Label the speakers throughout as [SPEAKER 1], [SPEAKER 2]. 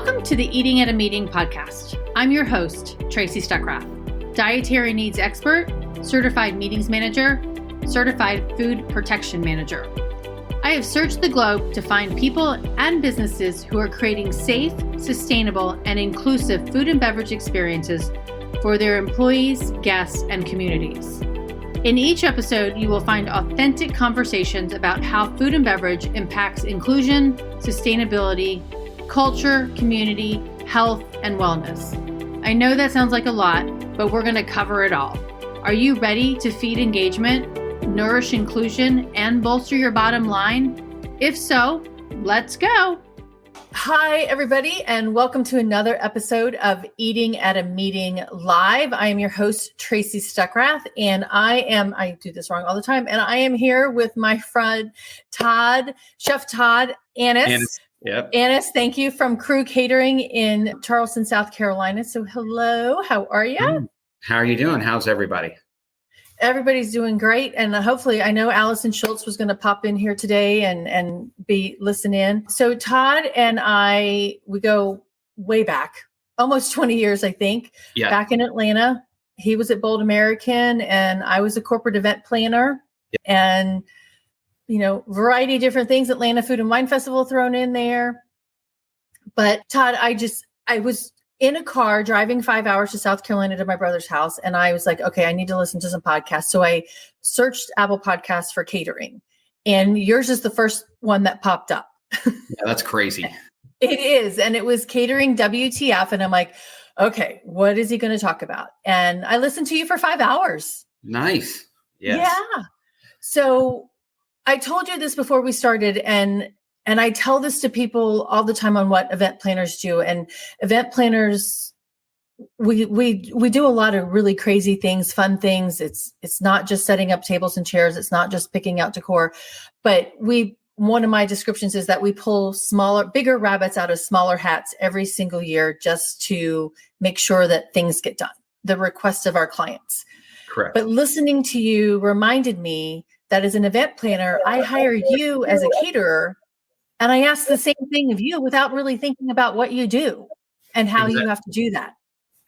[SPEAKER 1] Welcome to the Eating at a Meeting podcast. I'm your host, Tracy Stuckrath, dietary needs expert, certified meetings manager, certified food protection manager. I have searched the globe to find people and businesses who are creating safe, sustainable, and inclusive food and beverage experiences for their employees, guests, and communities. In each episode, you will find authentic conversations about how food and beverage impacts inclusion, sustainability, culture, community, health, and wellness. I know that sounds like a lot, but we're going to cover it all. Are you ready to feed engagement, nourish inclusion, and bolster your bottom line? If so, let's go. Hi, everybody, and welcome to another episode of Eating at a Meeting Live. I am your host, Tracy Stuckrath, and I do this wrong all the time, and I am here with my friend, Todd, Chef Todd Annis.
[SPEAKER 2] Yep.
[SPEAKER 1] Annis, thank you, from Crew Catering in Charleston, South Carolina. So hello, how are you?
[SPEAKER 2] How are you doing? How's everybody?
[SPEAKER 1] Everybody's doing great. And hopefully, I know Allison Schultz was going to pop in here today and be listening in. So Todd and we go way back, almost 20 years, I think, back in Atlanta. He was at Bold American and I was a corporate event planner. Yep. And variety of different things, Atlanta Food and Wine Festival thrown in there. But Todd, I was in a car driving 5 hours to South Carolina to my brother's house. And I was like, okay, I need to listen to some podcasts. So I searched Apple Podcasts for catering, and yours is the first one that popped up.
[SPEAKER 2] Yeah, that's crazy.
[SPEAKER 1] It is. And it was Catering WTF. And I'm like, okay, what is he going to talk about? And I listened to you for 5 hours.
[SPEAKER 2] Nice. Yes.
[SPEAKER 1] Yeah. So I told you this before we started, and I tell this to people all the time on what event planners do. And event planners, we do a lot of really crazy things, fun things. It's not just setting up tables and chairs. It's not just picking out decor, but one of my descriptions is that we pull bigger rabbits out of smaller hats every single year just to make sure that things get done, the request of our clients.
[SPEAKER 2] Correct.
[SPEAKER 1] But listening to you reminded me that as an event planner, I hire you as a caterer, and I ask the same thing of you without really thinking about what you do and how you have to do that.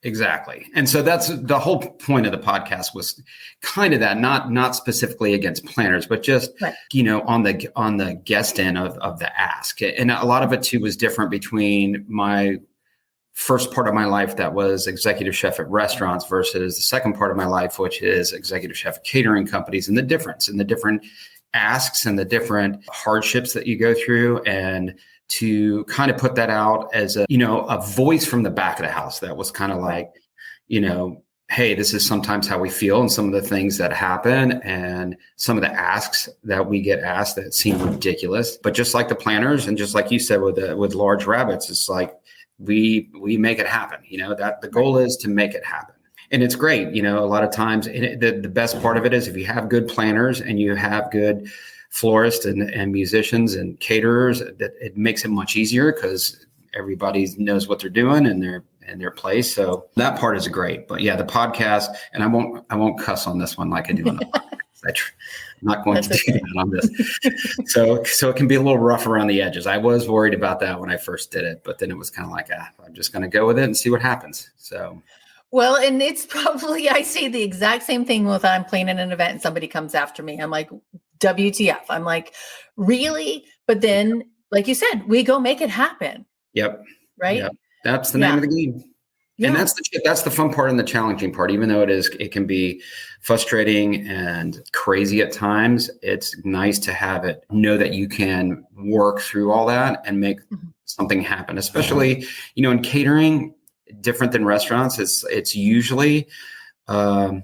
[SPEAKER 2] Exactly. And so that's the whole point of the podcast, was kind of that, not specifically against planners, but just, right, on the guest end of the ask. And a lot of it too was different between my first part of my life that was executive chef at restaurants versus the second part of my life, which is executive chef at catering companies, and the difference and the different asks and the different hardships that you go through, and to kind of put that out as a voice from the back of the house that was kind of like, hey, this is sometimes how we feel and some of the things that happen and some of the asks that we get asked that seem ridiculous. But just like the planners, and just like you said with large rabbits, it's like, we make it happen, that the goal is to make it happen. And it's great. A lot of times the best part of it is if you have good planners and you have good florists and musicians and caterers, that it makes it much easier because everybody knows what they're doing in their place. So that part is great. But yeah, the podcast, and I won't cuss on this one like I do on the podcast. I'm not going to do that on this. So it can be a little rough around the edges. I was worried about that when I first did it, but then it was kind of like, I'm just going to go with it and see what happens. So.
[SPEAKER 1] Well, and it's probably, I say the exact same thing when I'm planning an event and somebody comes after me. I'm like, WTF. I'm like, really? But then, like you said, we go make it happen.
[SPEAKER 2] Yep.
[SPEAKER 1] Right.
[SPEAKER 2] Yep. That's the name of the game. Yeah. And that's the fun part and the challenging part, even though it can be frustrating and crazy at times. It's nice to know that you can work through all that and make something happen, especially, in catering, different than restaurants. It's usually a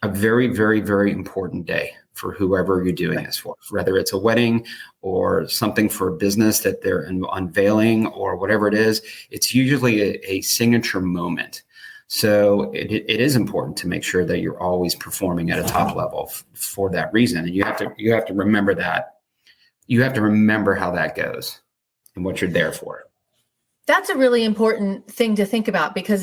[SPEAKER 2] very, very, very important day for whoever you're doing this for, whether it's a wedding or something for a business that they're unveiling or whatever it is. It's usually a signature moment. So it is important to make sure that you're always performing at a top level for that reason. And you have to remember that. You have to remember how that goes and what you're there for.
[SPEAKER 1] That's a really important thing to think about, because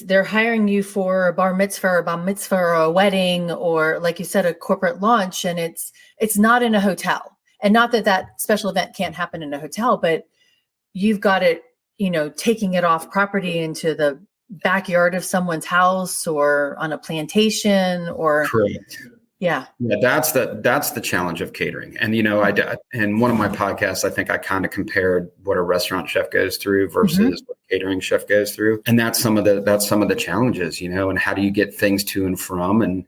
[SPEAKER 1] they're hiring you for a bar mitzvah or a wedding, or like you said, a corporate launch, and it's not in a hotel. And not that special event can't happen in a hotel, but you've got it
[SPEAKER 3] taking it off property into the backyard of someone's house or on a plantation or.
[SPEAKER 2] Correct.
[SPEAKER 3] Yeah.
[SPEAKER 2] Yeah, that's the challenge of catering. And, in one of my podcasts, I think I kind of compared what a restaurant chef goes through versus what a catering chef goes through. And that's some of the challenges, and how do you get things to and from? And,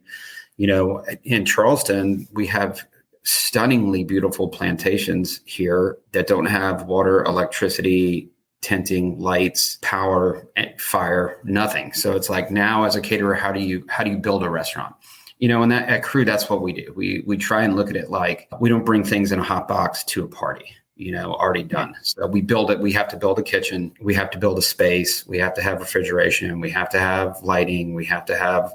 [SPEAKER 2] in Charleston, we have stunningly beautiful plantations here that don't have water, electricity, tenting, lights, power, fire, nothing. So it's like, now as a caterer, how do you build a restaurant? And that at Crew, that's what we do. We try and look at it like we don't bring things in a hot box to a party, already done. So we build it. We have to build a kitchen. We have to build a space. We have to have refrigeration. We have to have lighting. We have to have,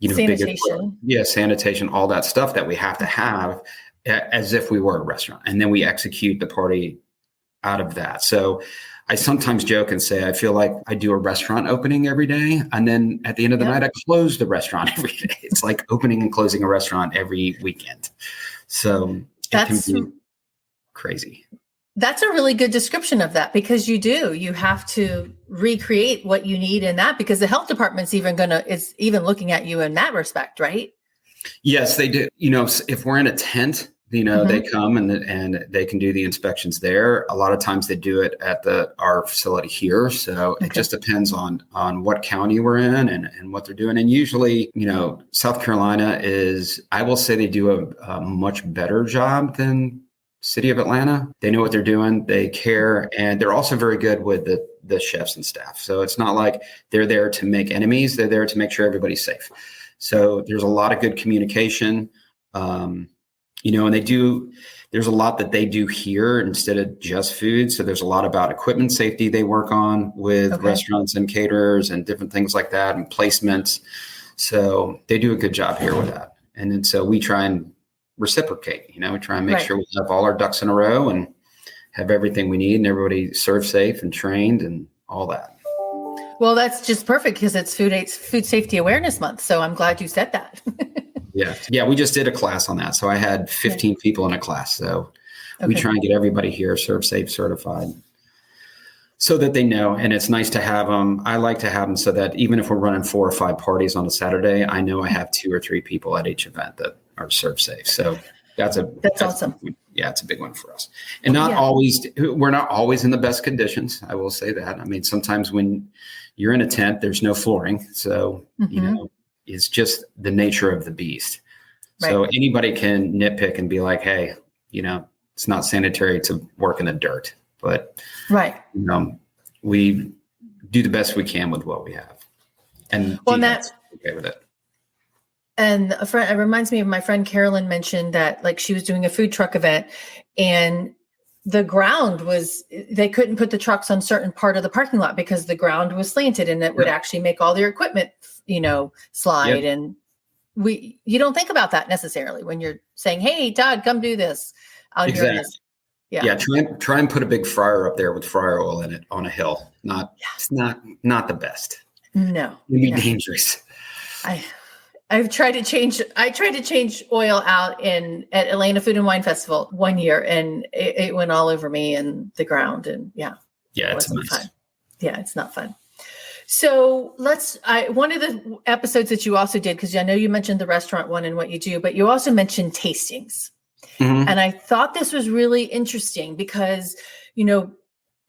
[SPEAKER 3] sanitation.
[SPEAKER 2] Sanitation, all that stuff that we have to have as if we were a restaurant. And then we execute the party out of that. So I sometimes joke and say, I feel like I do a restaurant opening every day. And then at the end of the night, I close the restaurant every day. It's like opening and closing a restaurant every weekend. So it can be crazy.
[SPEAKER 3] That's a really good description of that, because you have to recreate what you need in that, because the health department's is even looking at you in that respect, right? Yes, they do.
[SPEAKER 2] If we're in a tent, they come and they can do the inspections there. A lot of times they do it at our facility here. So it just depends on what county we're in and what they're doing. And usually, South Carolina I will say they do a much better job than City of Atlanta. They know what they're doing. They care. And they're also very good with the chefs and staff. So it's not like they're there to make enemies. They're there to make sure everybody's safe. So there's a lot of good communication. And there's a lot that they do here instead of just food. So there's a lot about equipment safety they work on with restaurants and caterers and different things like that, and placements. So they do a good job here with that. And then so we try and reciprocate, we try and make sure we have all our ducks in a row and have everything we need and everybody served safe and trained and all that.
[SPEAKER 3] Well, that's just perfect, because it's Food Safety Awareness Month. So I'm glad you said that.
[SPEAKER 2] Yeah. We just did a class on that. So I had 15 people in a class. So we try and get everybody here Serve Safe certified so that they know. And it's nice to have them. I like to have them so that even if we're running 4 or 5 parties on a Saturday, I know I have 2 or 3 people at each event that are Serve Safe. So that's
[SPEAKER 3] awesome.
[SPEAKER 2] Yeah, it's a big one for us. And we're not always in the best conditions. I will say that. I mean, sometimes when you're in a tent, there's no flooring. So, it's just the nature of the beast. Right. So anybody can nitpick and be like, hey, it's not sanitary to work in the dirt, but we do the best we can with what we have. And that's okay with it.
[SPEAKER 3] And it reminds me of my friend Carolyn mentioned that, like, she was doing a food truck event and the ground they couldn't put the trucks on certain part of the parking lot because the ground was slanted, and it would actually make all their equipment, slide. Yep. And you don't think about that necessarily when you're saying, hey, Todd, come do this out here.
[SPEAKER 2] Exactly. Yeah. Try and put a big fryer up there with fryer oil in it on a hill. It's not the best.
[SPEAKER 3] No.
[SPEAKER 2] It'd be dangerous.
[SPEAKER 3] I tried to change oil out at Atlanta Food and Wine Festival one year, and it went all over me and the ground, and
[SPEAKER 2] it's nice.
[SPEAKER 3] Fun. Yeah, it's not fun. So one of the episodes that you also did, because I know you mentioned the restaurant one and what you do, but you also mentioned tastings. Mm-hmm. And I thought this was really interesting because,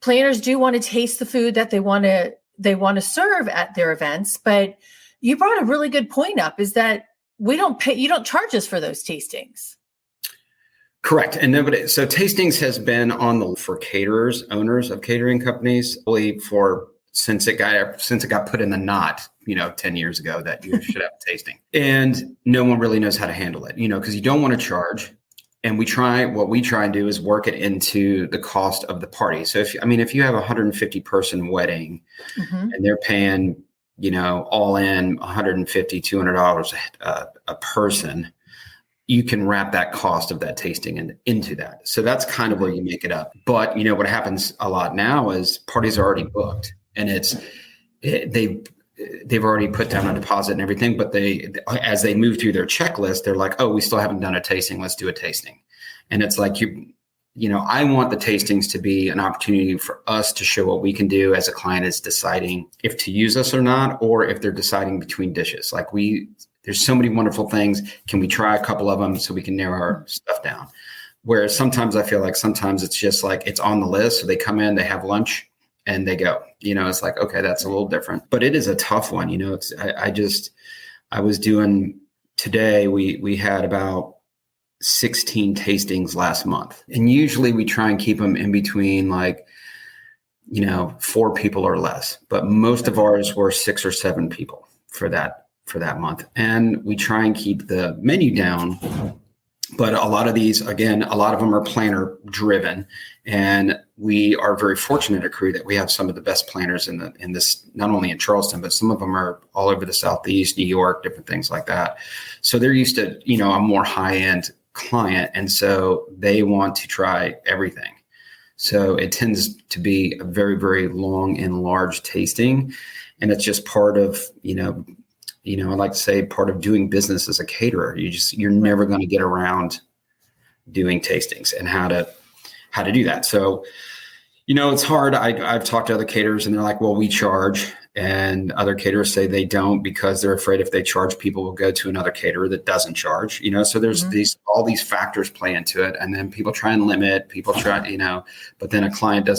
[SPEAKER 3] planners do want to taste the food that they want to serve at their events, but you brought a really good point up, is that you don't charge us for those tastings.
[SPEAKER 2] Correct. And so tastings has been for caterers, owners of catering companies, really since it got put in the knot, 10 years ago, that you should have a tasting. And no one really knows how to handle it, because you don't want to charge. And what we try and do is work it into the cost of the party. So if you have a 150 person wedding and they're paying, all in $150, $200 a person, you can wrap that cost of that tasting into that. So that's kind of where you make it up. But what happens a lot now is parties are already booked, and they've already put down a deposit and everything. But as they move through their checklist, they're like, oh, we still haven't done a tasting. Let's do a tasting. And it's like I want the tastings to be an opportunity for us to show what we can do as a client is deciding if to use us or not, or if they're deciding between dishes. Like there's so many wonderful things. Can we try a couple of them so we can narrow our stuff down? Whereas sometimes I feel like sometimes it's just like it's on the list. So they come in, they have lunch and they go, it's like, okay, that's a little different, but it is a tough one. I was doing today, we had about 16 tastings last month. And usually we try and keep them in between 4 people or less, but most of ours were 6 or 7 people for that month. And we try and keep the menu down, but a lot of these, again, a lot of them are planner driven. And we are very fortunate at Crew that we have some of the best planners in this, not only in Charleston, but some of them are all over the Southeast, New York, different things like that. So they're used to, a more high-end client. And so they want to try everything. So it tends to be a very, very long and large tasting. And it's just part of, I like to say part of doing business as a caterer. You're never going to get around doing tastings and how to do that. So, it's hard. I've talked to other caterers and they're like, well, we charge. And other caterers say they don't because they're afraid if they charge, people will go to another caterer that doesn't charge, so there's all these factors play into it. And then people try and limit, but then a client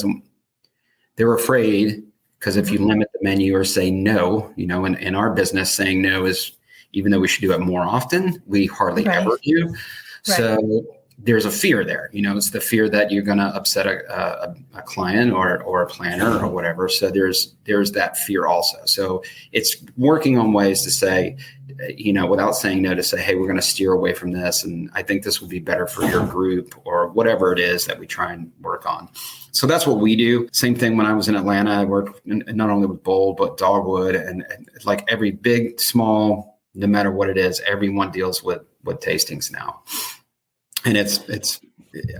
[SPEAKER 2] they're afraid because if you limit the menu or say no, in our business saying no is, even though we should do it more often, we hardly ever do. Right. So there's a fear there, it's the fear that you're going to upset a client or a planner or whatever. So there's that fear also. So it's working on ways to say, without saying no, to say, hey, we're going to steer away from this. And I think this would be better for your group or whatever it is that we try and work on. So that's what we do. Same thing when I was in Atlanta, I worked not only with Bold, but Dogwood and like every big, small, no matter what it is, everyone deals with tastings now. And it's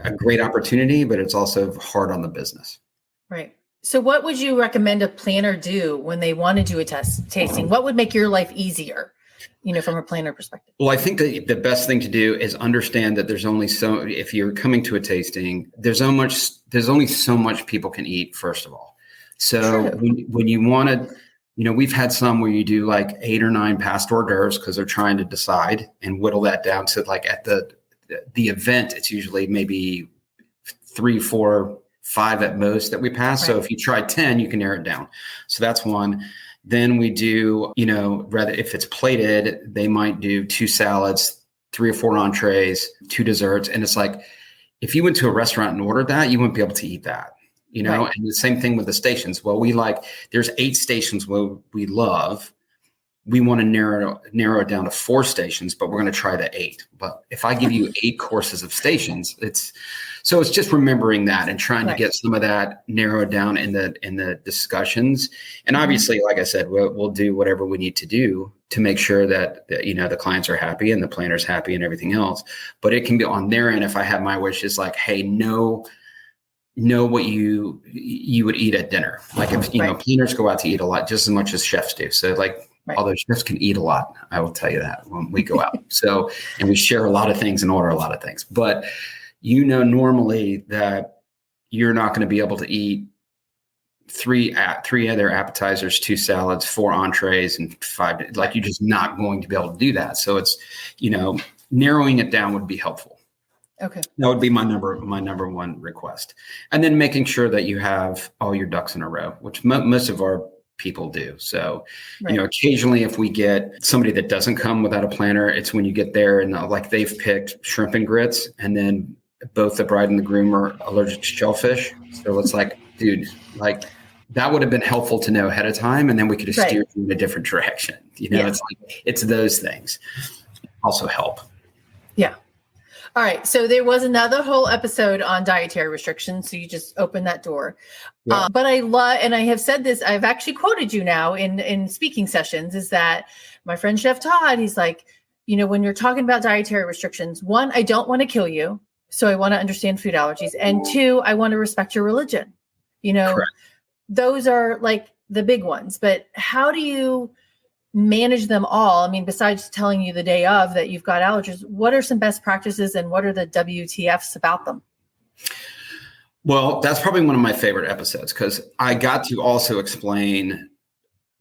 [SPEAKER 2] a great opportunity, but it's also hard on the business.
[SPEAKER 3] Right. So what would you recommend a planner do when they want to do a tasting? What would make your life easier, from a planner perspective? Well,
[SPEAKER 2] I think the best thing to do is understand that there's only if you're coming to a tasting, there's only so much people can eat, first of all. So when you want to, we've had some where you do like 8 or 9 past hors d'oeuvres because they're trying to decide and whittle that down to like at the event, it's usually maybe 3, 4, 5 at most that we pass. Right. So if you try 10, you can narrow it down. So that's one. Then we do, rather if it's plated, they might do 2 salads, 3 or 4 entrees, 2 desserts. And it's like, if you went to a restaurant and ordered that, you wouldn't be able to eat that, Right. And the same thing with the stations. Well, there's 8 stations where we love. We want to narrow it down to 4 stations, but we're going to try the 8. But if I give you 8 courses of stations, it's just remembering that and trying to get some of that narrowed down in the discussions. And obviously, like I said, we'll do whatever we need to do to make sure that the clients are happy and the planner's happy and everything else. But it can be on their end. If I have my wish is like, hey, know what you would eat at dinner. Like if planners go out to eat a lot, just as much as chefs do. So like. Right. Although chefs can eat a lot, I will tell you that when we go out. So, and we share a lot of things and order a lot of things, but normally that you're not going to be able to eat 3 other appetizers, 2 salads, 4 entrees, and 5. Like you're just not going to be able to do that. So it's, narrowing it down would be helpful.
[SPEAKER 3] Okay,
[SPEAKER 2] that would be my number 1 request, and then making sure that you have all your ducks in a row, which most of our people do. So, occasionally if we get somebody that doesn't come without a planner, it's when you get there and like they've picked shrimp and grits and then both the bride and the groom are allergic to shellfish. So it's like, dude, like that would have been helpful to know ahead of time. And then we could have steered you in a different direction. It's those things also help.
[SPEAKER 3] Yeah. All right. So there was another whole episode on dietary restrictions. So you just opened that door. Yeah. But I love, and I have said this, I've actually quoted you now in speaking sessions, is that my friend Chef Todd, he's like, when you're talking about dietary restrictions, 1, I don't want to kill you. So I want to understand food allergies. And 2, I want to respect your religion.
[SPEAKER 2] Correct.
[SPEAKER 3] Those are like the big ones. But how do you manage them all? I mean, besides telling you the day of that you've got allergies, what are some best practices and what are the WTFs about them?
[SPEAKER 2] Well, that's probably one of my favorite episodes because I got to also explain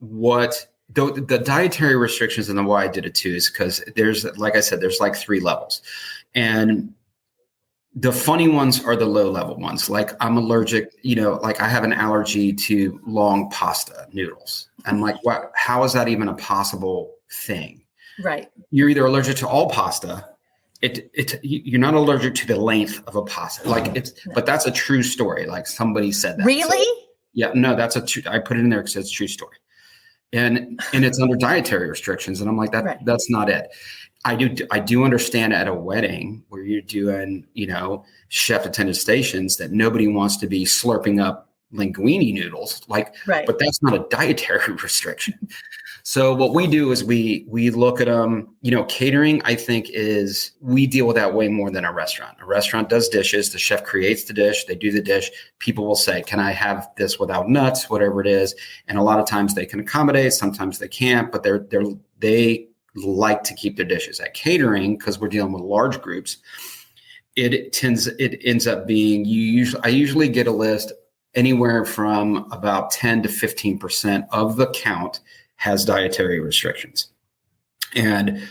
[SPEAKER 2] what the dietary restrictions and the why I did it too is because there's, like I said, there's like 3 levels. And the funny ones are the low level ones. Like I'm allergic, like I have an allergy to long pasta noodles. I'm like, what? How is that even a possible thing?
[SPEAKER 3] Right.
[SPEAKER 2] You're either allergic to all pasta. You're not allergic to the length of a pasta. But that's a true story. Like somebody said that.
[SPEAKER 3] Really?
[SPEAKER 2] So, yeah, no, I put it in there because it's a true story. And it's under dietary restrictions. And I'm like, that's not it. I do understand at a wedding where you're doing, chef attended stations that nobody wants to be slurping up linguine noodles. But that's not a dietary restriction. So what we do is we look at them, catering, I think we deal with that way more than a restaurant. A restaurant does dishes. The chef creates the dish. They do the dish. People will say, can I have this without nuts, whatever it is? And a lot of times they can accommodate, sometimes they can't, but they like to keep their dishes. At catering, because we're dealing with large groups, it ends up being I usually get a list anywhere from about 10 to 15% of the count has dietary restrictions. And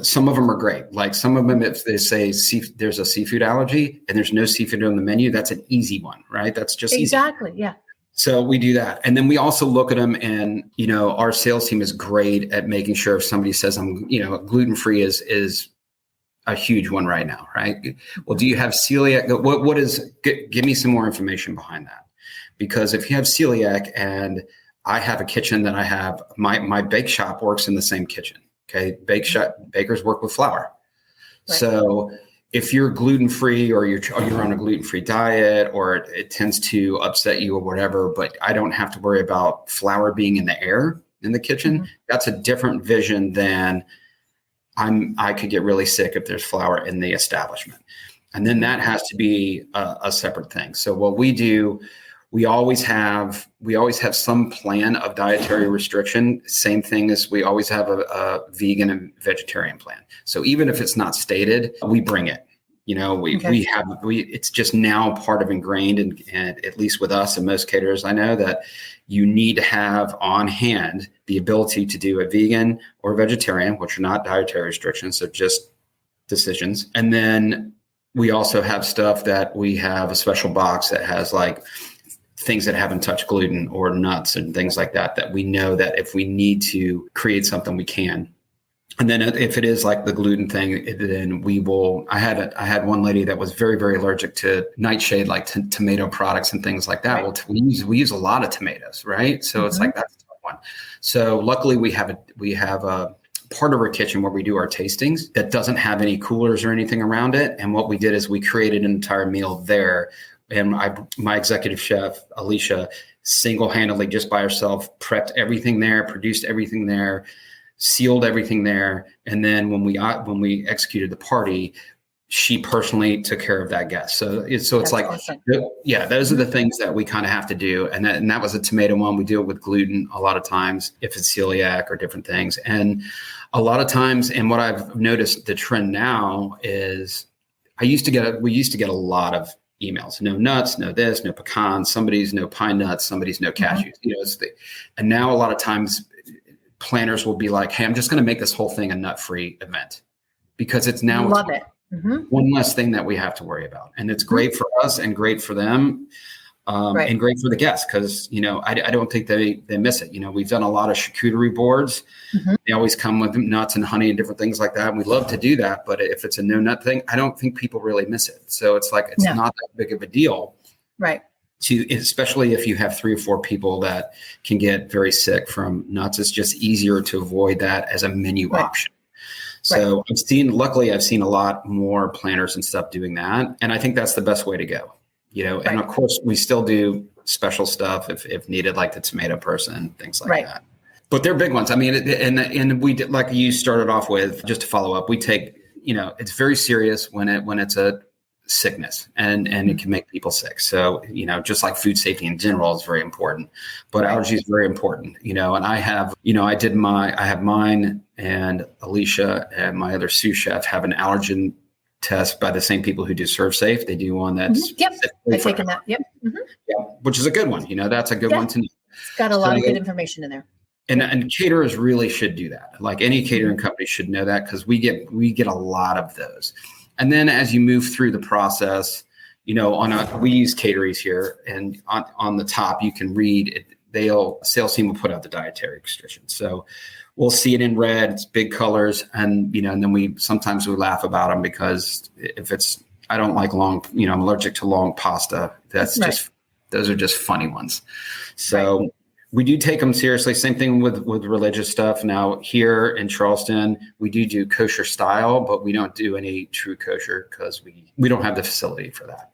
[SPEAKER 2] some of them are great. Like some of them, if they say there's a seafood allergy and there's no seafood on the menu, that's an easy one, right? That's just
[SPEAKER 3] exactly.
[SPEAKER 2] Easy.
[SPEAKER 3] Yeah.
[SPEAKER 2] So we do that. And then we also look at them and, our sales team is great at making sure if somebody says gluten-free is a huge one right now, right? Well, do you have celiac? Give me some more information behind that. Because if you have celiac and I have a kitchen that I have, my bake shop works in the same kitchen. Okay. Bakers work with flour. Right. So if you're gluten-free or you're on a gluten-free diet or it tends to upset you or whatever, but I don't have to worry about flour being in the air in the kitchen. Mm-hmm. That's a different vision than I could get really sick if there's flour in the establishment. And then that has to be a separate thing. So what we do, we always have some plan of dietary restriction. Same thing as we always have a vegan and vegetarian plan. So even if it's not stated, we bring it. It's just now part of ingrained, and at least with us and most caterers I know, that you need to have on hand the ability to do a vegan or vegetarian, which are not dietary restrictions, so just decisions. And then we also have stuff that we have a special box that has like things that haven't touched gluten or nuts and things like that we know that if we need to create something, we can. And then if it is like the gluten thing, then we will. I had one lady that was very, very allergic to nightshade, like tomato products and things like that. Right. Well, we use a lot of tomatoes, right? So It's like that's a tough one. So luckily we have a part of our kitchen where we do our tastings that doesn't have any coolers or anything around it. And what we did is we created an entire meal there. And my executive chef, Alicia, single-handedly just by herself, prepped everything there, produced everything there, sealed everything there. And then when we executed the party, she personally took care of that guest. So it's like, awesome. Those are the things that we kind of have to do. And that was a tomato one. We deal with gluten a lot of times if it's celiac or different things. And a lot of times, and what I've noticed the trend now is we used to get a lot of emails, no nuts, no this, no pecans, somebody's no pine nuts, somebody's no cashews, and now a lot of times planners will be like, hey, I'm just going to make this whole thing a nut-free event because it's now one less thing that we have to worry about. And it's great for us and great for them. And great for the guests because, I don't think they miss it. We've done a lot of charcuterie boards. Mm-hmm. They always come with nuts and honey and different things like that. And we love to do that. But if it's a no nut thing, I don't think people really miss it. So it's like, it's not that big of a deal.
[SPEAKER 3] Right.
[SPEAKER 2] Especially if you have 3 or 4 people that can get very sick from nuts, it's just easier to avoid that as a menu option. So I've seen a lot more planners and stuff doing that. And I think that's the best way to go. And of course we still do special stuff if needed, like the tomato person, things like that. But they're big ones. I mean, and we did, like you started off with, just to follow up, we take, it's very serious when it's a sickness and it can make people sick. So, just like food safety in general is very important, but allergy is very important, and I have, I have mine and Alicia and my other sous chef have an allergen test by the same people who do Serve Safe. They do one that's
[SPEAKER 3] Yep, I've taken that. Yep.
[SPEAKER 2] Yeah, which is a good one. That's a good one to know.
[SPEAKER 3] It's got a lot of good information in there.
[SPEAKER 2] And caterers really should do that. Like any catering company should know that, because we get a lot of those. And then as you move through the process, we use Cateries here, and on the top you can read it. Sales team will put out the dietary restrictions. So we'll see it in red, it's big colors. And, and then sometimes we laugh about them, because I don't like long, I'm allergic to long pasta. Those are just funny ones. So we do take them seriously. Same thing with religious stuff. Now here in Charleston, we do kosher style, but we don't do any true kosher, because we don't have the facility for that.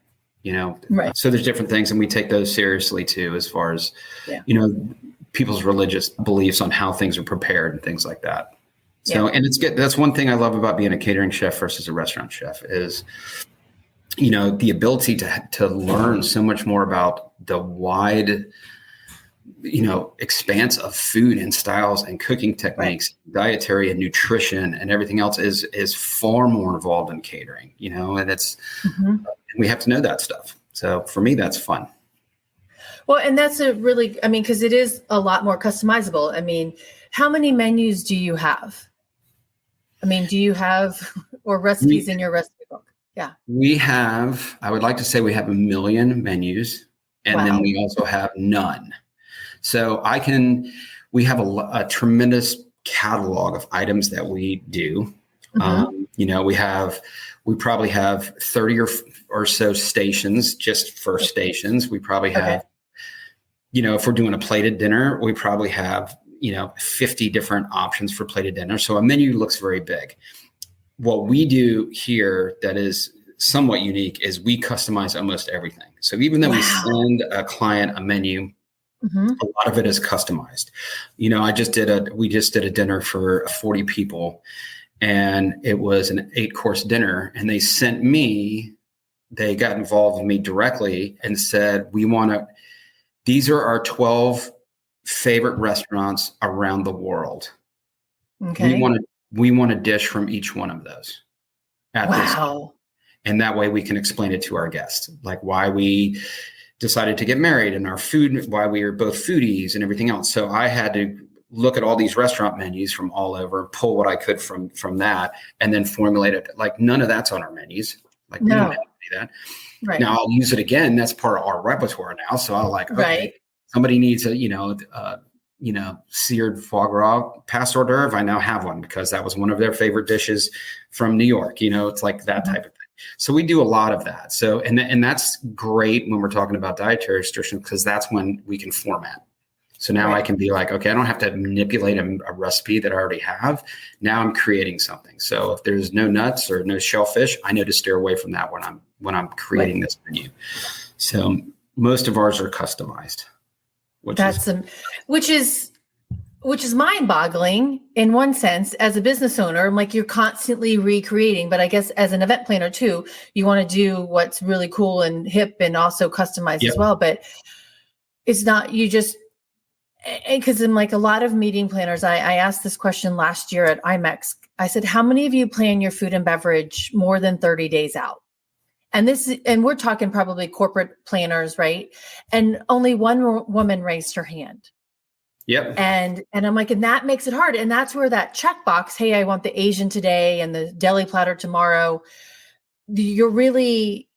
[SPEAKER 2] So there's different things, and we take those seriously too, as far as, people's religious beliefs on how things are prepared and things like that. So, and it's good. That's one thing I love about being a catering chef versus a restaurant chef is, the ability to learn so much more about the wide, expanse of food and styles and cooking techniques, dietary and nutrition and everything else is far more involved in catering, and it's, we have to know that stuff. So for me, that's fun.
[SPEAKER 3] Well, and that's because it is a lot more customizable. How many menus do you have? Do you have, or recipes in your recipe book? Yeah. I would like to say we have 1 million menus, and then we also have none. So we have a tremendous catalog of items that we do. We probably have 30 or so stations, just for stations. We probably have, if we're doing a plated dinner, we probably have, 50 different options for plated dinner. So a menu looks very big. What we do here that is somewhat unique is we customize almost everything. So even though we send a client a menu, a lot of it is customized. We just did a dinner for 40 people, and it was an 8-course dinner, and they got involved with me directly and said, these are our 12 favorite restaurants around the world. Okay. We want a dish from each one of those. And that way we can explain it to our guests, like why we decided to get married and our food, why we are both foodies and everything else. So I had to look at all these restaurant menus from all over, pull what I could from that, and then formulate it. Like none of that's on our menus. Like we don't have to do that. Right. Now I'll use it again. That's part of our repertoire now. So I'll somebody needs a, seared foie gras past hors d'oeuvre. I now have one because that was one of their favorite dishes from New York. It's like that type of thing. So we do a lot of that. So, and that's great when we're talking about dietary restrictions, because that's when we can format. So now I can be like, okay, I don't have to manipulate a recipe that I already have. Now I'm creating something. So if there's no nuts or no shellfish, I know to steer away from that when I'm creating this menu. So most of ours are customized, which is mind-boggling in one sense. As a business owner, I'm like, you're constantly recreating, but I guess as an event planner too, you want to do what's really cool and hip and also customized as well. But it's not, because in like a lot of meeting planners, I asked this question last year at IMEX. I said, how many of you plan your food and beverage more than 30 days out? And we're talking probably corporate planners, right? And only one woman raised her hand. Yep. And I'm like, and that makes it hard. And that's where that checkbox, hey, I want the Asian today and the deli platter tomorrow. You're really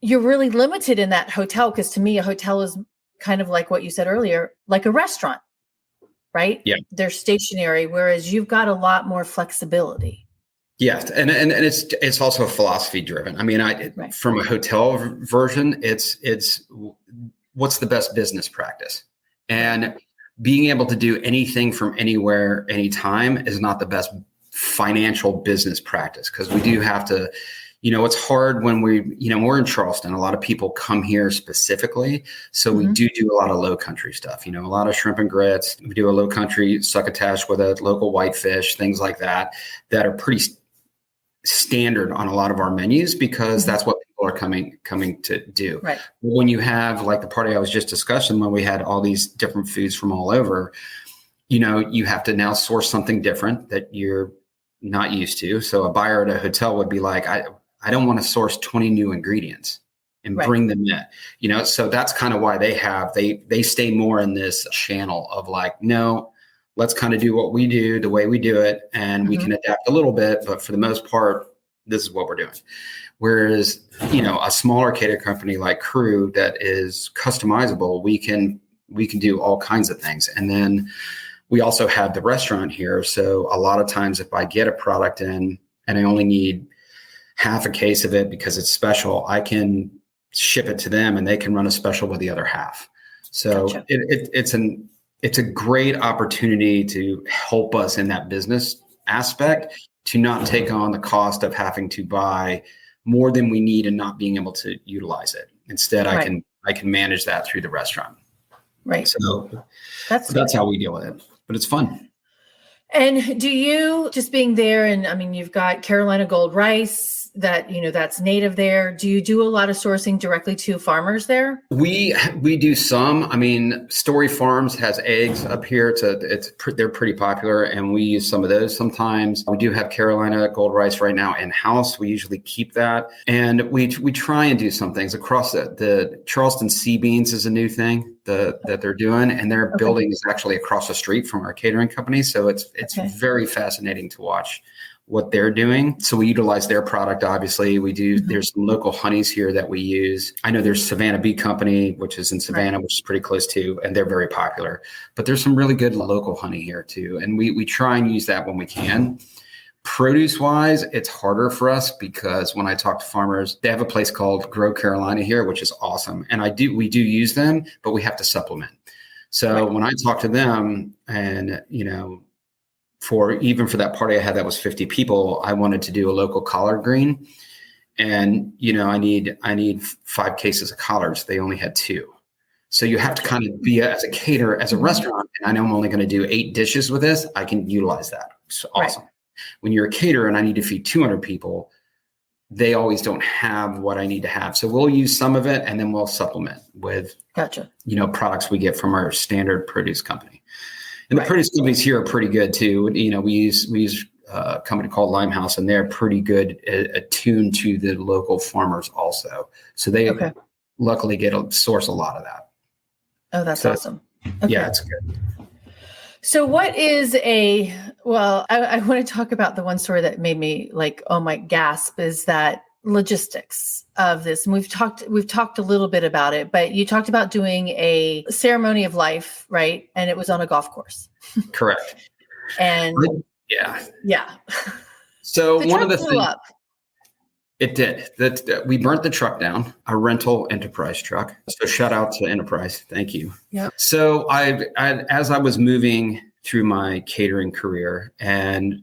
[SPEAKER 3] limited in that hotel. Because to me, a hotel is kind of like what you said earlier, like a restaurant, right? Yeah. They're stationary, whereas you've got a lot more flexibility.
[SPEAKER 2] Yeah. And it's also philosophy driven. From a hotel version, it's what's the best business practice? And being able to do anything from anywhere, anytime is not the best financial business practice, because we do have to, it's hard when we're in Charleston. A lot of people come here specifically. So we do a lot of low country stuff, a lot of shrimp and grits. We do a low country succotash with a local whitefish, things like that are pretty standard on a lot of our menus, because that's what people are coming to do. Right. When you have like the party I was just discussing, when we had all these different foods from all over, you have to now source something different that you're not used to. So a buyer at a hotel would be like, I don't want to source 20 new ingredients and bring them in, so that's kind of why they stay more in this channel of like, no, let's kind of do what we do the way we do it. And we can adapt a little bit, but for the most part, this is what we're doing. Whereas, a smaller cater company like Crew that is customizable, we can do all kinds of things. And then we also have the restaurant here. So a lot of times if I get a product in and I only need half a case of it because it's special, I can ship it to them and they can run a special with the other half. So gotcha. It's a great opportunity to help us in that business aspect to not take on the cost of having to buy more than we need and not being able to utilize it. Instead, I can manage that through the restaurant.
[SPEAKER 3] Right.
[SPEAKER 2] So that's how we deal with it. But it's fun.
[SPEAKER 3] And do you, just being there, and I mean, you've got Carolina Gold rice that, that's native there. Do you do a lot of sourcing directly to farmers there?
[SPEAKER 2] We do some. I mean, Story Farms has eggs up here. They're pretty popular, and we use some of those sometimes. We do have Carolina Gold rice right now in-house. We usually keep that. And we try and do some things across the Charleston sea beans is a new thing that they're doing, and their building is actually across the street from our catering company. So it's very fascinating to watch what they're doing. So we utilize their product. Obviously we do. There's some local honeys here that we use. I know there's Savannah Bee Company, which is in Savannah, which is pretty close to, and they're very popular, but there's some really good local honey here too. And we try and use that when we can. Produce wise, it's harder for us because when I talk to farmers, they have a place called Grow Carolina here, which is awesome. And we do use them, but we have to supplement. So when I talk to them and, for that party I had that was 50 people, I wanted to do a local collard green. And, I need 5 cases of collards. They only had 2. So you have to kind of be as a caterer, as a restaurant, and I know I'm only going to do 8 dishes with this. I can utilize that. It's awesome. When you're a caterer and I need to feed 200 people, they always don't have what I need to have. So we'll use some of it and then we'll supplement with, products we get from our standard produce company. And the produce companies here are pretty good too. We use a company called Limehouse, and they're pretty good attuned to the local farmers also. So they luckily source a lot of that.
[SPEAKER 3] Oh, that's awesome. Okay.
[SPEAKER 2] Yeah, it's good.
[SPEAKER 3] So what is I want to talk about the one story that made me like, oh my gasp, is that logistics of this. And we've talked a little bit about it, but you talked about doing a ceremony of life, right? And it was on a golf course.
[SPEAKER 2] Correct.
[SPEAKER 3] And yeah.
[SPEAKER 2] So one of the
[SPEAKER 3] blew
[SPEAKER 2] things
[SPEAKER 3] up.
[SPEAKER 2] It did. That we burnt the truck down, a rental Enterprise truck. So shout out to Enterprise. Thank you.
[SPEAKER 3] Yeah.
[SPEAKER 2] So as I was moving through my catering career and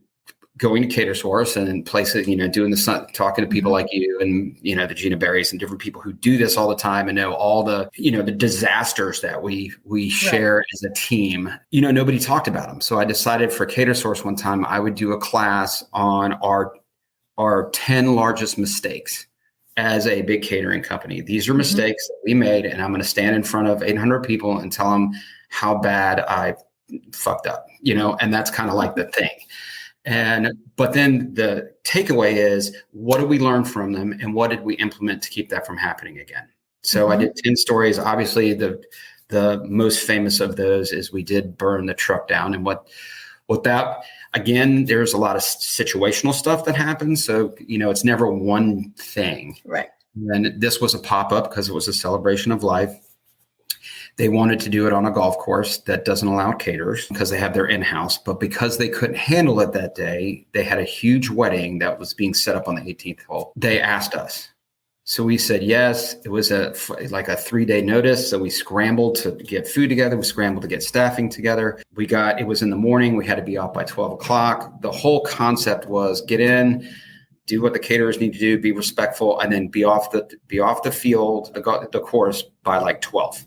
[SPEAKER 2] going to cater source and places, doing talking to people like you and, the Gina Berries and different people who do this all the time and know all the, the disasters that we share as a team, nobody talked about them. So I decided for Cater Source one time, I would do a class on our 10 largest mistakes as a big catering company. These are mistakes that we made, and I'm going to stand in front of 800 people and tell them how bad I fucked up, and that's kind of like the thing. But then the takeaway is, what did we learn from them and what did we implement to keep that from happening again? So I did 10 stories. Obviously the most famous of those is we did burn the truck down, and what that, again, there's a lot of situational stuff that happens. So, it's never one thing.
[SPEAKER 3] Right.
[SPEAKER 2] And this was a pop-up because it was a celebration of life. They wanted to do it on a golf course that doesn't allow caterers because they have their in-house. But because they couldn't handle it that day, they had a huge wedding that was being set up on the 18th hole. They asked us. So we said yes. It was a 3-day notice. So we scrambled to get food together. We scrambled to get staffing together. It was in the morning. We had to be off by 12 o'clock. The whole concept was get in, do what the caterers need to do, be respectful, and then be off the field, the course by like 12.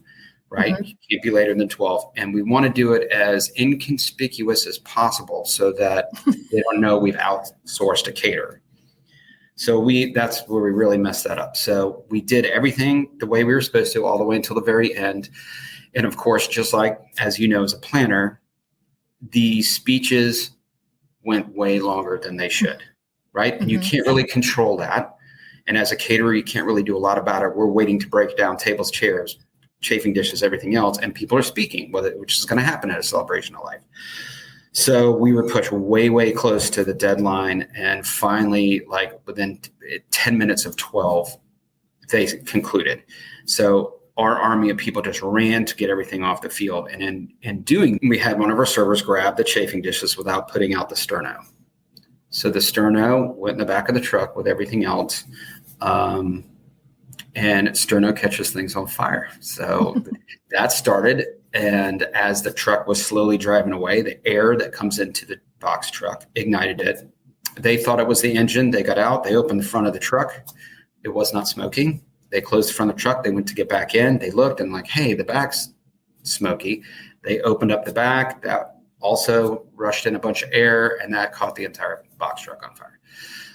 [SPEAKER 2] Right? You can't be later than 12. And we want to do it as inconspicuous as possible so that they don't know we've outsourced a caterer. So that's where we really messed that up. So we did everything the way we were supposed to all the way until the very end. And of course, just like, as you know, as a planner, the speeches went way longer than they should, right? And you can't really control that. And as a caterer, you can't really do a lot about it. We're waiting to break down tables, chairs, chafing dishes, everything else. And people are speaking, which is going to happen at a celebration of life. So we were pushed way, way close to the deadline. And finally, like within 10 minutes of 12, they concluded. So our army of people just ran to get everything off the field. And in doing, we had one of our servers grab the chafing dishes without putting out the sterno. So the sterno went in the back of the truck with everything else. And sterno catches things on fire. So that started. And as the truck was slowly driving away, the air that comes into the box truck ignited it. They thought it was the engine. They got out. They opened the front of the truck. It was not smoking. They closed the front of the truck. They went to get back in. They looked and like, hey, the back's smoky. They opened up the back. That also rushed in a bunch of air, and that caught the entire box truck on fire.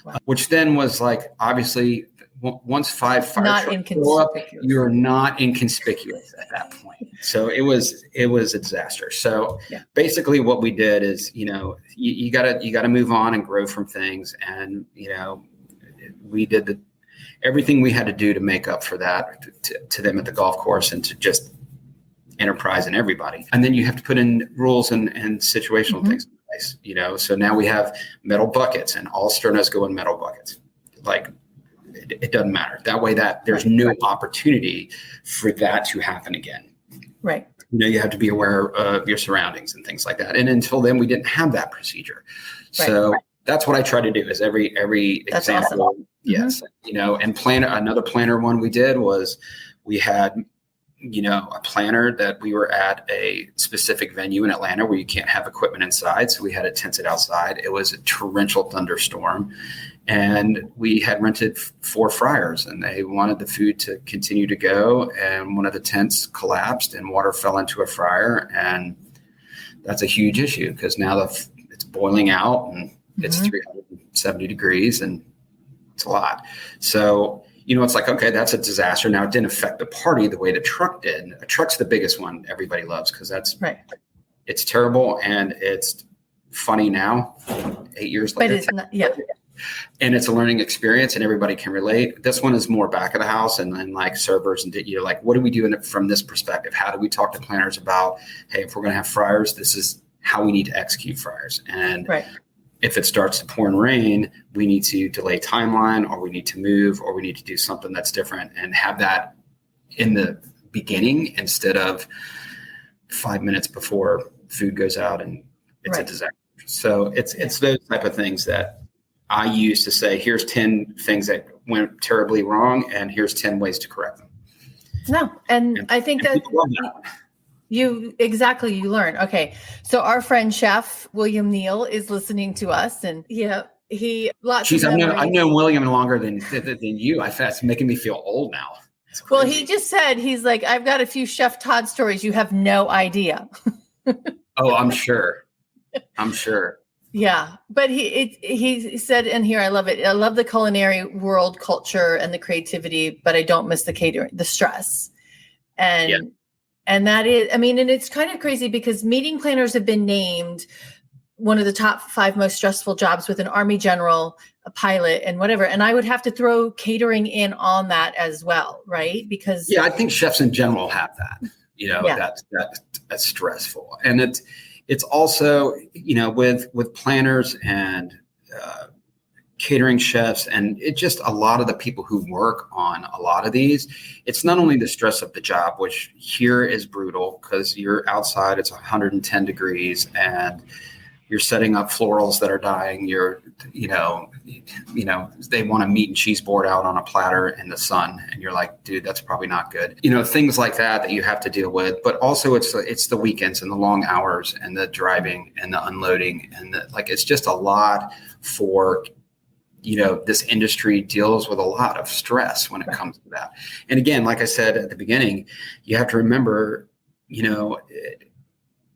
[SPEAKER 2] Wow. Which then was like, obviously, once 5 fire trucks go up, you're not inconspicuous at that point. So it was a disaster. So basically what we did is, you gotta move on and grow from things. And, we did everything we had to do to make up for that to them at the golf course and to just enterprise and everybody. And then you have to put in rules and situational things in place, So now we have metal buckets, and all sternos go in metal buckets. Like, it doesn't matter. That way that there's no opportunity for that to happen again.
[SPEAKER 3] Right.
[SPEAKER 2] You have to be aware of your surroundings and things like that. And until then, we didn't have that procedure. So that's what I try to do is every
[SPEAKER 3] that's
[SPEAKER 2] example.
[SPEAKER 3] Awesome.
[SPEAKER 2] Yes. And another planner one we did was we had, a planner that we were at a specific venue in Atlanta where you can't have equipment inside. So we had it tented outside. It was a torrential thunderstorm. And we had rented 4 fryers, and they wanted the food to continue to go. And one of the tents collapsed and water fell into a fryer. And that's a huge issue because now it's boiling out and it's 370 degrees and it's a lot. So, it's like, okay, that's a disaster. Now it didn't affect the party the way the truck did. A truck's the biggest one everybody loves because that's it's terrible and it's funny now, 8 years later.
[SPEAKER 3] But it's not,
[SPEAKER 2] And it's a learning experience and everybody can relate. This one is more back of the house and then like servers and like, what do we do from this perspective? How do we talk to planners about, hey, if we're going to have fryers, this is how we need to execute fryers. And if it starts to pour and rain, we need to delay timeline or we need to move or we need to do something that's different and have that in the beginning instead of 5 minutes before food goes out and it's a disaster. So it's those type of things that I use to say, here's 10 things that went terribly wrong, and here's 10 ways to correct them.
[SPEAKER 3] No, and I think that you learn. Okay, so our friend Chef William Neal is listening to us, and he lots. Jeez,
[SPEAKER 2] I've known William longer than you. It's making me feel old now.
[SPEAKER 3] Well, he just said he's like, I've got a few Chef Todd stories. You have no idea.
[SPEAKER 2] Oh, I'm sure.
[SPEAKER 3] Yeah, but he said in here, I love it. I love the culinary world culture and the creativity, but I don't miss the catering, the stress. And that is, and it's kind of crazy because meeting planners have been named one of the top 5 most stressful jobs with an Army general, a pilot, and whatever. And I would have to throw catering in on that as well, right? Because
[SPEAKER 2] I think chefs in general have that. That's stressful, and it's also, with planners and catering chefs and it just a lot of the people who work on a lot of these, it's not only the stress of the job, which here is brutal because you're outside, it's 110 degrees and you're setting up florals that are dying. They want a meat and cheese board out on a platter in the sun. And you're like, dude, that's probably not good. Things like that you have to deal with. But also it's the weekends and the long hours and the driving and the unloading. And it's just a lot for, this industry deals with a lot of stress when it comes to that. And again, like I said at the beginning, you have to remember,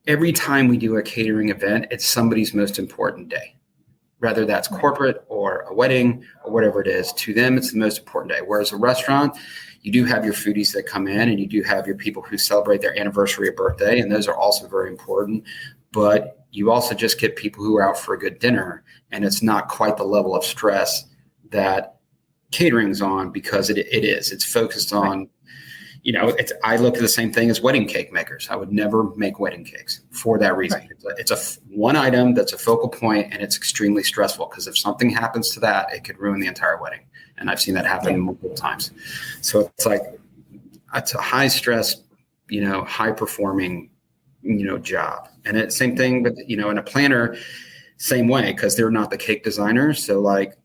[SPEAKER 2] every time we do a catering event, it's somebody's most important day, whether that's corporate or a wedding or whatever it is. To them, it's the most important day. Whereas a restaurant, you do have your foodies that come in and you do have your people who celebrate their anniversary or birthday. And those are also very important. But you also just get people who are out for a good dinner. And it's not quite the level of stress that catering's on because it's focused on, I look at the same thing as wedding cake makers. I would never make wedding cakes for that reason. Right. It's a one item that's a focal point, and it's extremely stressful because if something happens to that, it could ruin the entire wedding. And I've seen that happen multiple times. So it's like, it's a high stress, high performing, job. And it's same thing with, and a planner, same way, because they're not the cake designer. So like,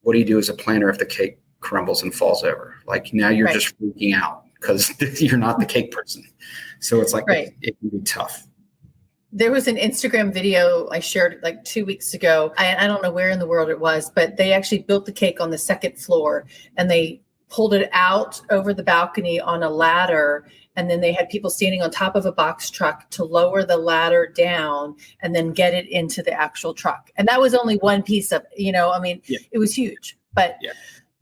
[SPEAKER 2] what do you do as a planner if the cake crumbles and falls over? Like now you're just freaking out because you're not the cake person. So it's like, it can be tough.
[SPEAKER 3] There was an Instagram video I shared like 2 weeks ago. I don't know where in the world it was, but they actually built the cake on the second floor and they pulled it out over the balcony on a ladder. And then they had people standing on top of a box truck to lower the ladder down and then get it into the actual truck. And that was only one piece of, it was huge, but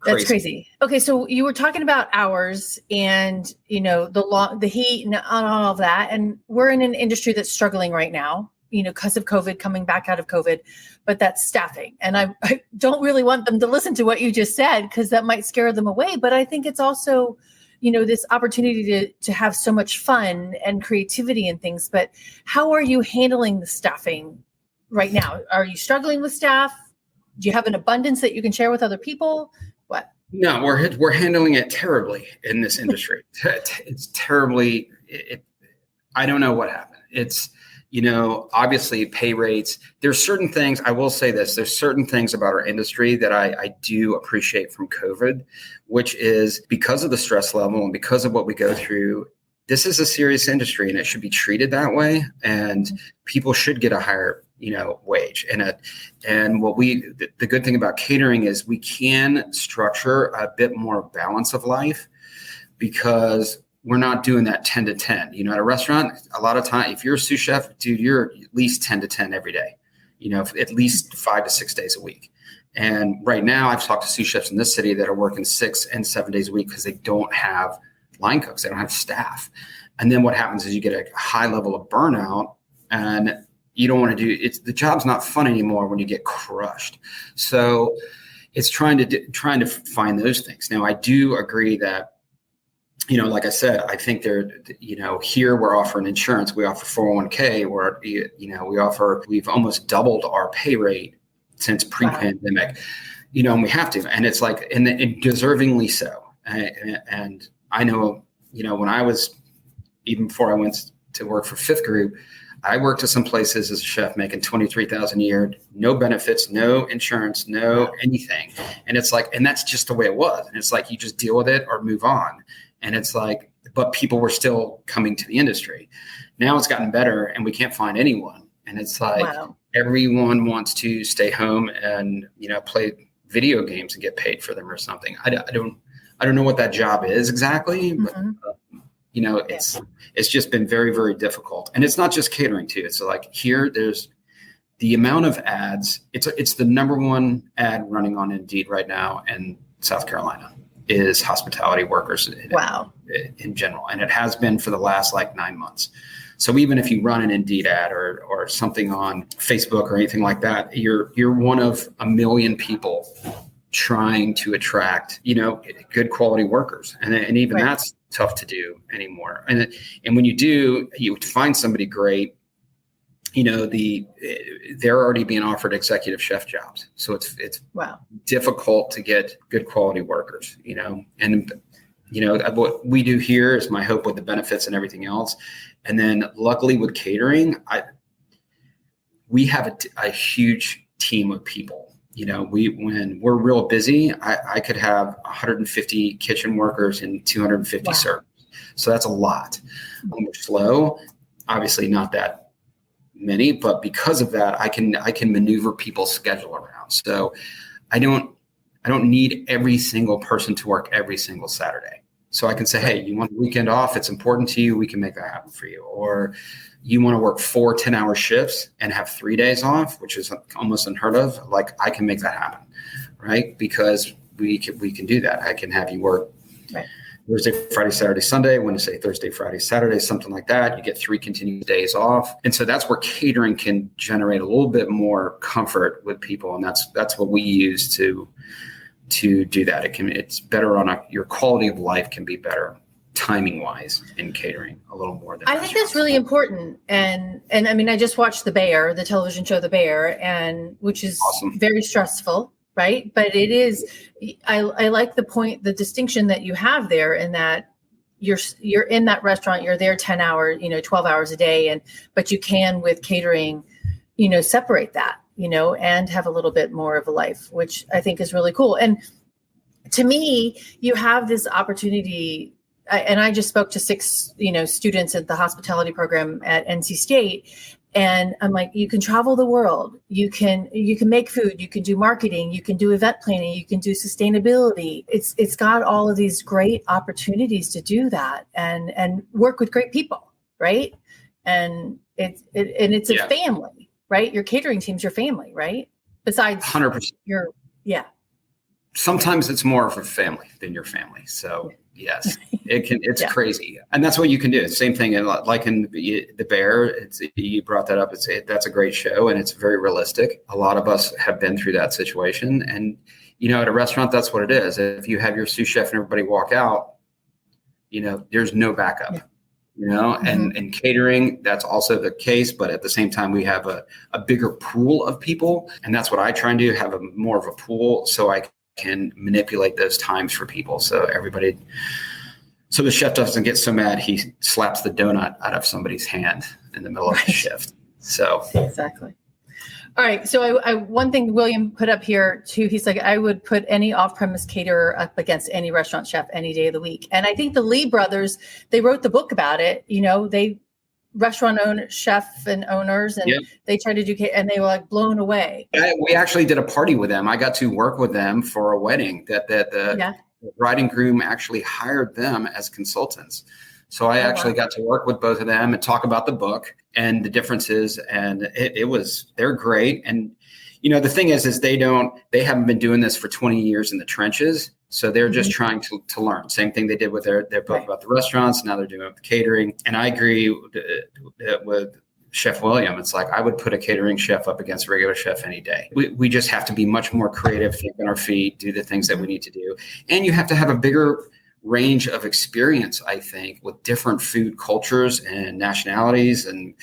[SPEAKER 3] that's crazy. Okay. So you were talking about hours and, the heat and all of that. And we're in an industry that's struggling right now, because of COVID, coming back out of COVID, but that's staffing. And I don't really want them to listen to what you just said, because that might scare them away. But I think it's also, this opportunity to have so much fun and creativity and things. But how are you handling the staffing right now? Are you struggling with staff? Do you have an abundance that you can share with other people? What?
[SPEAKER 2] No, we're handling it terribly in this industry. It's terribly. I don't know what happened. It's, obviously pay rates. There's certain things, I will say this, there's certain things about our industry that I do appreciate from COVID, which is because of the stress level and because of what we go through, this is a serious industry and it should be treated that way. And people should get a higher, wage. And what the good thing about catering is we can structure a bit more balance of life because we're not doing that 10 to 10. At a restaurant, a lot of time, if you're a sous chef, dude, you're at least 10 to 10 every day, at least 5 to 6 days a week. And right now I've talked to sous chefs in this city that are working 6 and 7 days a week because they don't have line cooks. They don't have staff. And then what happens is you get a high level of burnout and you don't want to the job's not fun anymore when you get crushed. So it's trying to find those things. Now, I do agree that, like I said, I think here we're offering insurance. We offer 401k where, we've almost doubled our pay rate since pre-pandemic, and we have to, and it's like, and deservingly so. And I know, when I was, even before I went to work for Fifth Group, I worked at some places as a chef making $23,000 a year, no benefits, no insurance, no anything. And it's like, and that's just the way it was. And it's like, you just deal with it or move on. And it's like, but people were still coming to the industry. Now it's gotten better and we can't find anyone. And it's like, everyone wants to stay home and, play video games and get paid for them or something. I don't know what that job is exactly, but it's just been very, very difficult. And it's not just catering too. It's like here, there's the amount of ads. It's the number one ad running on Indeed right now in South Carolina is hospitality workers in general. And it has been for the last 9 months. So even if you run an Indeed ad or something on Facebook or anything like that, you're one of a million people trying to attract, good quality workers. And even that's tough to do anymore. And when you do, you find somebody great, they're already being offered executive chef jobs. So it's difficult to get good quality workers, and what we do here is my hope with the benefits and everything else. And then luckily with catering, we have a huge team of people. When we're real busy, I could have 150 kitchen workers and 250 servers. So that's a lot. When we're slow, obviously not that many, but because of that, I can maneuver people's schedule around. So I don't need every single person to work every single Saturday. So I can say, hey, you want the weekend off? It's important to you. We can make that happen for you. Or you want to work 4 10-hour shifts and have 3 days off, which is almost unheard of. I can make that happen, right? Because we can do that. I can have you work Thursday, Friday, Saturday, Sunday, Wednesday, Thursday, Friday, Saturday, something like that. You get 3 continuous days off. And so that's where catering can generate a little bit more comfort with people. And that's what we use to to do that. It's better your quality of life can be better timing wise in catering a little more than
[SPEAKER 3] I think that's really important. And I mean, I just watched the television show, The Bear, and which is
[SPEAKER 2] awesome.
[SPEAKER 3] Very stressful, right? But it is, I like the distinction that you have there in that you're in that restaurant, you're there 10 hours, 12 hours a day. But you can with catering, separate that, and have a little bit more of a life, which I think is really cool. And to me, you have this opportunity. And I just spoke to 6, students at the hospitality program at NC State. And I'm like, you can travel the world. You can make food. You can do marketing. You can do event planning. You can do sustainability. It's got all of these great opportunities to do that and work with great people, right? And it's a family, right? Your catering team's your family, right? Besides
[SPEAKER 2] 100%. Sometimes it's more of a family than your family. So yes, it's crazy. And that's what you can do. Same thing. And like in The Bear, you brought that up. That's a great show and it's very realistic. A lot of us have been through that situation. And, at a restaurant, that's what it is. If you have your sous chef and everybody walk out, there's no backup, and in catering, that's also the case. But at the same time, we have a bigger pool of people. And that's what I try and do, have more of a pool so I can manipulate those times for people. So the chef doesn't get so mad he slaps the donut out of somebody's hand in the middle of the shift. So
[SPEAKER 3] exactly. All right. So I one thing William put up here too, he's like, I would put any off-premise caterer up against any restaurant chef any day of the week. And I think the Lee brothers, they wrote the book about it. They restaurant chef and owners, and they tried to do, and they were like blown away.
[SPEAKER 2] We actually did a party with them. I got to work with them for a wedding that the bride and groom actually hired them as consultants. So I actually got to work with both of them and talk about the book and the differences. And they're great. And, the thing is they haven't been doing this for 20 years in the trenches. So they're just trying to learn. Same thing they did with their book about the restaurants. Now they're doing it with catering. And I agree with Chef William. It's like, I would put a catering chef up against a regular chef any day. We just have to be much more creative, think on our feet, do the things that we need to do. And you have to have a bigger range of experience, I think, with different food cultures and nationalities. And,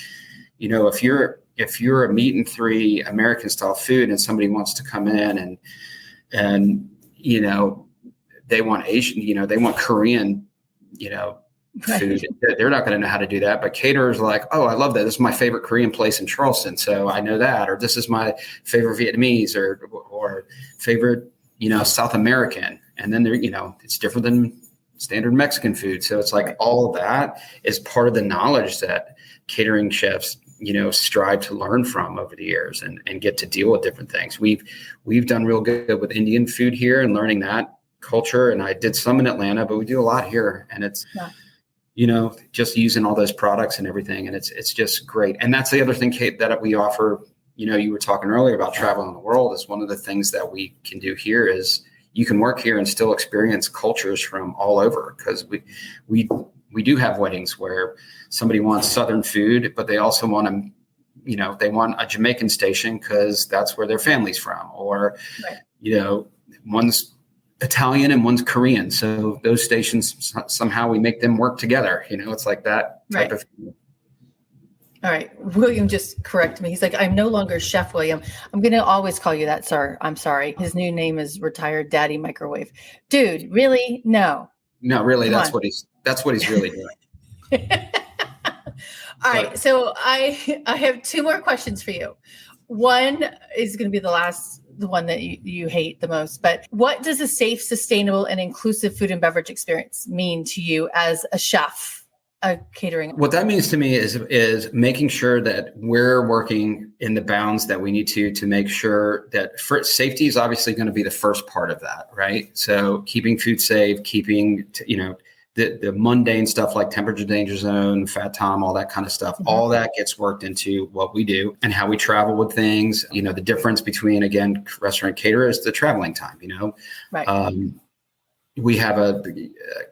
[SPEAKER 2] if you're a meat and 3 American style food and somebody wants to come in and they want Asian, they want Korean, food. They're not going to know how to do that. But caterers are like, oh, I love that. This is my favorite Korean place in Charleston. So I know that, or this is my favorite Vietnamese or favorite, South American. And then it's different than standard Mexican food. So it's like all of that is part of the knowledge that catering chefs, strive to learn from over the years and get to deal with different things. We've done real good with Indian food here and learning that culture. And I did some in Atlanta, but we do a lot here. And it's, just using all those products and everything. And it's just great. And that's the other thing, Kate, that we offer. You were talking earlier about traveling the world. Is one of the things that we can do here is you can work here and still experience cultures from all over, because we do have weddings where somebody wants Southern food, but they also want they want a Jamaican station because that's where their family's from, or, one's Italian and one's Korean. So those stations, somehow we make them work together. It's like that type of thing.
[SPEAKER 3] All right. William just corrected me. He's like, I'm no longer Chef William. I'm going to always call you that, sir. I'm sorry. His new name is Retired Daddy Microwave. Dude, really? No.
[SPEAKER 2] No, really. That's what he's really doing.
[SPEAKER 3] All right. So I have 2 more questions for you. One is going to be the one that you hate the most, but what does a safe, sustainable, and inclusive food and beverage experience mean to you as a chef, a catering?
[SPEAKER 2] What that means to me is making sure that we're working in the bounds that we need to make sure that safety is obviously going to be the first part of that, right? So keeping food safe, keeping, the mundane stuff like temperature danger zone, fat tom, all that kind of stuff, all that gets worked into what we do and how we travel with things. The difference between, again, restaurant caterer is the traveling time,
[SPEAKER 3] Right.
[SPEAKER 2] We have a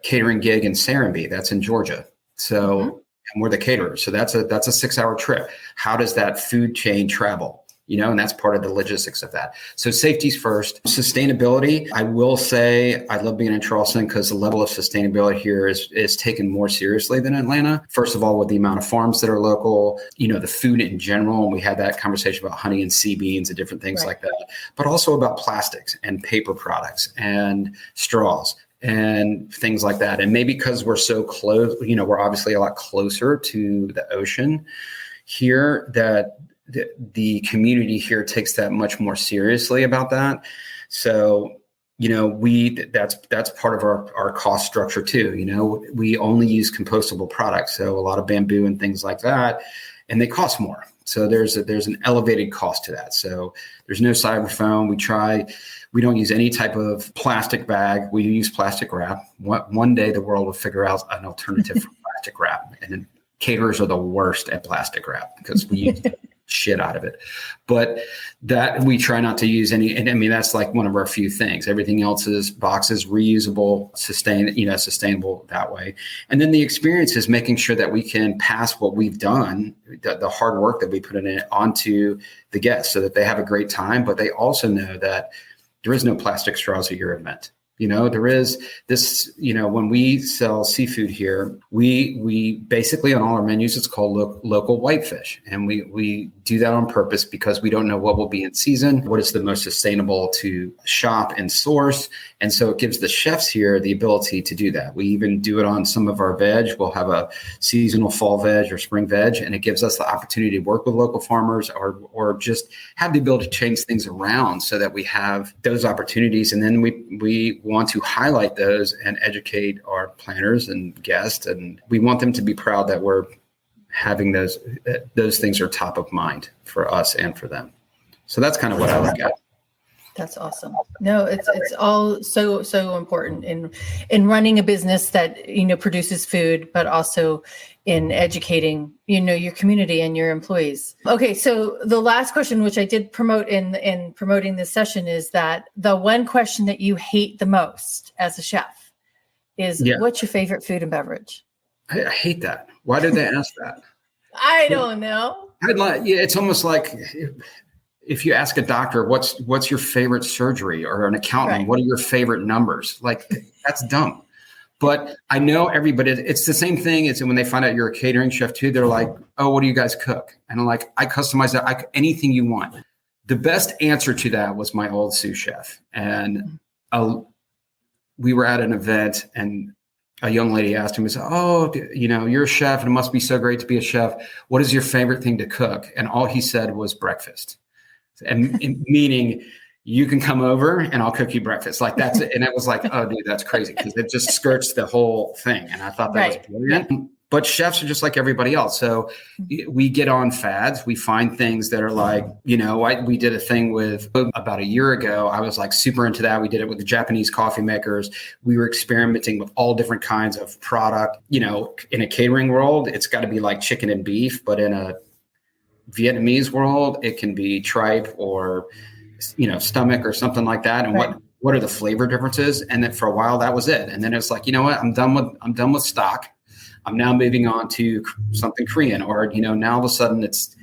[SPEAKER 2] catering gig in Serenbe, that's in Georgia. So, and we're the caterer. So that's a 6-hour trip. How does that food chain travel? and that's part of the logistics of that. So safety's first. Sustainability, I will say, I love being in Charleston because the level of sustainability here is taken more seriously than Atlanta. First of all, with the amount of farms that are local, the food in general, and we had that conversation about honey and sea beans and different things like that, but also about plastics and paper products and straws and things like that. And maybe because we're so close, we're obviously a lot closer to the ocean here, that the community here takes that much more seriously about that. So, that's part of our cost structure too. We only use compostable products. So a lot of bamboo and things like that, and they cost more. So there's an elevated cost to that. So there's no styrofoam. We don't use any type of plastic bag. We use plastic wrap. One day the world will figure out an alternative for plastic wrap. And then caterers are the worst at plastic wrap because we use shit out of it. But that we try not to use any, and I mean, that's like one of our few things. Everything else is boxes, reusable, sustainable that way. And then the experience is making sure that we can pass what we've done, the hard work that we put in it, onto the guests so that they have a great time, but they also know that there is no plastic straws at your event. There is this, when we sell seafood here, we basically on all our menus, it's called local whitefish. And we do that on purpose because we don't know what will be in season, what is the most sustainable to shop and source. And so it gives the chefs here the ability to do that. We even do it on some of our veg. We'll have a seasonal fall veg or spring veg, and it gives us the opportunity to work with local farmers or just have the ability to change things around so that we have those opportunities. And then we want to highlight those and educate our planners and guests. And we want them to be proud that we're having those things are top of mind for us and for them. So that's kind of what I look at.
[SPEAKER 3] That's awesome. No, it's all so important in running a business that, produces food, but also in educating, your community and your employees. Okay. So the last question, which I did promote in promoting this session, is that the one question that you hate the most as a chef is what's your favorite food and beverage?
[SPEAKER 2] I hate that. Why did they ask that?
[SPEAKER 3] I don't know.
[SPEAKER 2] It's almost like if you ask a doctor, what's your favorite surgery, or an accountant, what are your favorite numbers? Like, that's dumb. But I know everybody, it's the same thing as when they find out you're a catering chef too. They're like, oh, what do you guys cook? And I'm like, I customize that. Anything you want. The best answer to that was my old sous chef. And we were at an event and a young lady asked him, oh, you're a chef and it must be so great to be a chef. What is your favorite thing to cook? And all he said was breakfast. And meaning you can come over and I'll cook you breakfast. Like that's it. And it was like, oh, dude, that's crazy because it just skirts the whole thing. And I thought that was brilliant. But chefs are just like everybody else. So we get on fads. We find things that are like, we did a thing with about a year ago. I was like super into that. We did it with the Japanese coffee makers. We were experimenting with all different kinds of product. In a catering world, it's got to be like chicken and beef. But in a Vietnamese world, it can be tripe or, stomach or something like that. And what are the flavor differences? And then for a while that was it. And then it's like, I'm done with stock. I'm now moving on to something Korean, or, now all of a sudden it's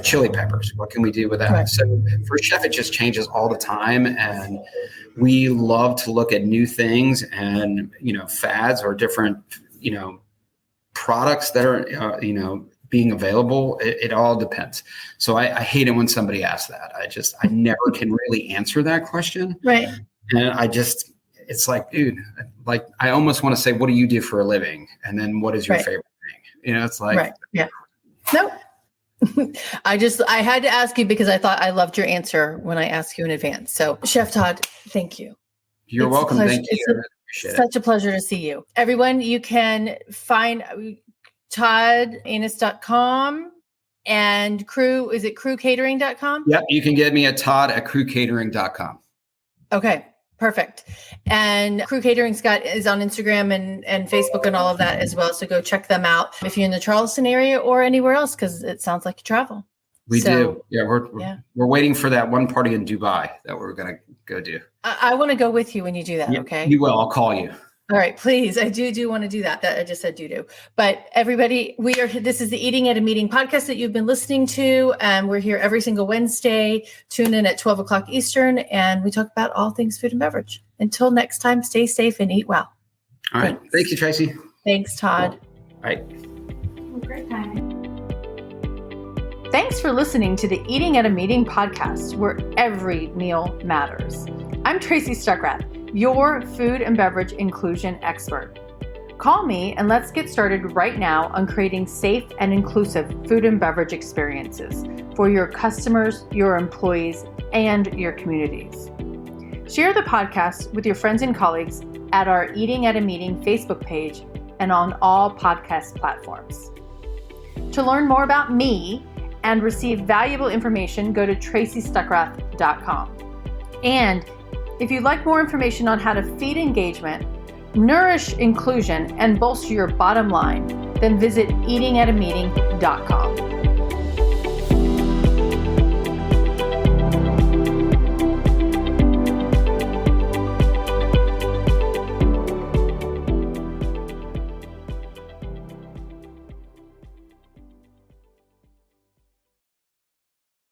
[SPEAKER 2] chili peppers. What can we do with that? Right. So for a chef, it just changes all the time. And we love to look at new things and, fads or different, products that are, being available. It all depends. So I hate it when somebody asks that. I never can really answer that question. Right. And it's like, dude, like I almost want to say, what do you do for a living? And then what is your favorite thing? It's like,
[SPEAKER 3] yeah. Nope. I had to ask you because I thought I loved your answer when I asked you in advance. So Chef Todd, thank you.
[SPEAKER 2] You're welcome. Thank you.
[SPEAKER 3] Such a pleasure to see you. Everyone, you can find ToddAnnis.com and crew. Is it crewcatering.com?
[SPEAKER 2] Yep. You can get me at Todd at crewcatering.com.
[SPEAKER 3] Okay. Perfect. And Crew Catering is on Instagram and Facebook and all of that as well. So go check them out if you're in the Charleston area or anywhere else, because it sounds like you travel.
[SPEAKER 2] We do. Yeah, we're waiting for that one party in Dubai that we're going to go do.
[SPEAKER 3] I want to go with you when you do that.
[SPEAKER 2] Yeah,
[SPEAKER 3] okay.
[SPEAKER 2] You will. I'll call you.
[SPEAKER 3] All right, please. I do want to do that. I just said do. But everybody, this is the Eating at a Meeting podcast that you've been listening to. We're here every single Wednesday. Tune in at 12 o'clock Eastern, and we talk about all things food and beverage. Until next time, stay safe and eat well.
[SPEAKER 2] All right. Thank you, Tracy.
[SPEAKER 3] Thanks, Todd.
[SPEAKER 2] All right.
[SPEAKER 1] Great time. Thanks for listening to the Eating at a Meeting podcast, where every meal matters. I'm Tracy Stuckrath, your food and beverage inclusion expert. Call me and let's get started right now on creating safe and inclusive food and beverage experiences for your customers, your employees, and your communities. Share the podcast with your friends and colleagues at our Eating at a Meeting Facebook page and on all podcast platforms. To learn more about me and receive valuable information, go to tracystuckrath.com. And if you'd like more information on how to feed engagement, nourish inclusion, and bolster your bottom line, then visit eatingatameeting.com.